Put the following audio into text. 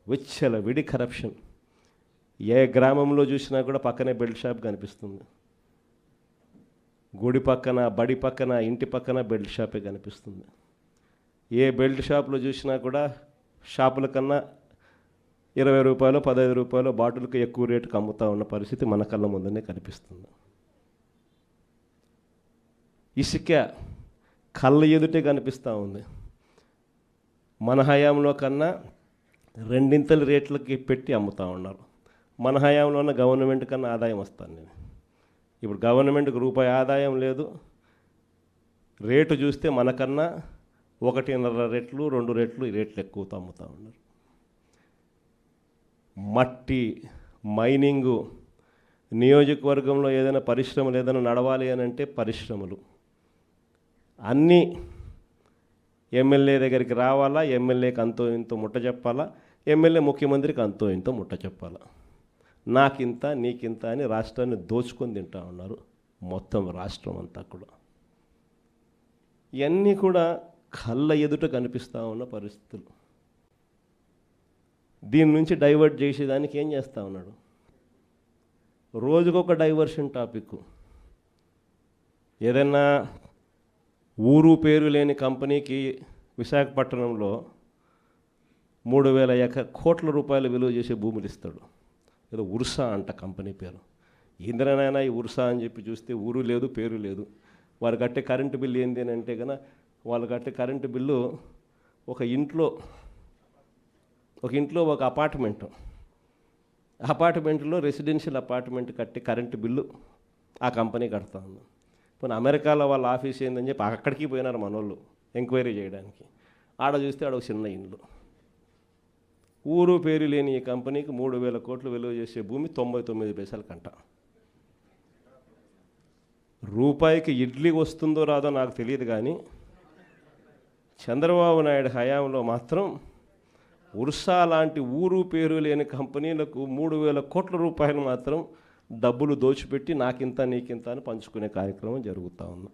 విచ్చలవిడి కరప్షన్. ఏ గ్రామంలో చూసినా కూడా పక్కనే బెల్ట్ షాప్ కనిపిస్తుంది. గుడి పక్కన, బడి పక్కన, ఇంటి పక్కన బెల్ట్ షాపే కనిపిస్తుంది. ఏ బెల్ట్ షాప్లో చూసినా కూడా షాపుల కన్నా 20 రూపాయలు 15 రూపాయలు బాటిల్కి ఎక్కువ రేటుకి అమ్ముతూ ఉన్న పరిస్థితి మన కళ్ళ ముందనే కనిపిస్తుంది. ఇసుక కళ్ళ ఎదుటే కనిపిస్తూ ఉంది. మన హయాంలో కన్నా 2 రేట్లకి పెట్టి అమ్ముతూ ఉన్నారు. మన హయాంలో ఉన్న గవర్నమెంట్ కన్నా ఆదాయం వస్తాను నేను. ఇప్పుడు గవర్నమెంట్కి రూపాయి ఆదాయం లేదు. రేటు చూస్తే మనకన్నా 1.5 రెట్లు 2 రెట్లు ఈ రేట్లు ఎక్కువతో అమ్ముతూ ఉన్నారు. మట్టి మైనింగు, నియోజకవర్గంలో ఏదైనా పరిశ్రమలు ఏదైనా నడవాలి అని అంటే పరిశ్రమలు అన్నీ ఎమ్మెల్యే దగ్గరికి రావాలా, ఎమ్మెల్యేకి అంతో ఇంతో ముట్ట చెప్పాలా, ఎమ్మెల్యే ముఖ్యమంత్రికి అంతో ఇంతో ముట్ట చెప్పాలా. నాకింత నీకింత అని రాష్ట్రాన్ని దోచుకొని తింటా ఉన్నారు మొత్తం రాష్ట్రం అంతా కూడా. ఇవన్నీ కూడా కళ్ళ ఎదుట కనిపిస్తూ ఉన్న పరిస్థితులు. దీని నుంచి డైవర్ట్ చేసేదానికి ఏం చేస్తూ ఉన్నాడు? రోజుకొక డైవర్షన్ టాపిక్. ఏదైనా ఊరు పేరు లేని కంపెనీకి విశాఖపట్నంలో 3,000 కోట్ల రూపాయలు విలువ చేసే భూములు ఇస్తాడు. ఏదో ఉర్సా అంట కంపెనీ పేరు. ఇంద్రనైనా ఈ ఉర్సా అని చెప్పి చూస్తే ఊరు లేదు పేరు లేదు. వారు కట్టే కరెంటు బిల్లు ఏంది అని అంటే కనుక వాళ్ళు కట్టే కరెంటు బిల్లు ఒక ఇంట్లో ఒక అపార్ట్మెంట్లో రెసిడెన్షియల్ అపార్ట్మెంట్ కట్టే కరెంటు బిల్లు ఆ కంపెనీ కడతా ఉంది. పోనీ అమెరికాలో వాళ్ళ ఆఫీస్ ఏందని చెప్పి అక్కడికి పోయినారు మనోళ్ళు ఎంక్వైరీ చేయడానికి. ఆడ చూస్తే ఆడ ఒక చిన్న ఇండ్లు. ఊరు పేరు లేని ఈ కంపెనీకి 3,000 కోట్లు విలువ చేసే భూమి 99 పైసలు కంట. రూపాయికి ఇడ్లీ వస్తుందో రాదో నాకు తెలియదు, కానీ చంద్రబాబు నాయుడు హయాంలో మాత్రం ఉర్సా లాంటి ఊరు పేరు లేని కంపెనీలకు 3,000 కోట్ల రూపాయలు మాత్రం డబ్బులు దోచిపెట్టి నాకింత నీకింత అని పంచుకునే కార్యక్రమం జరుగుతూ ఉంది.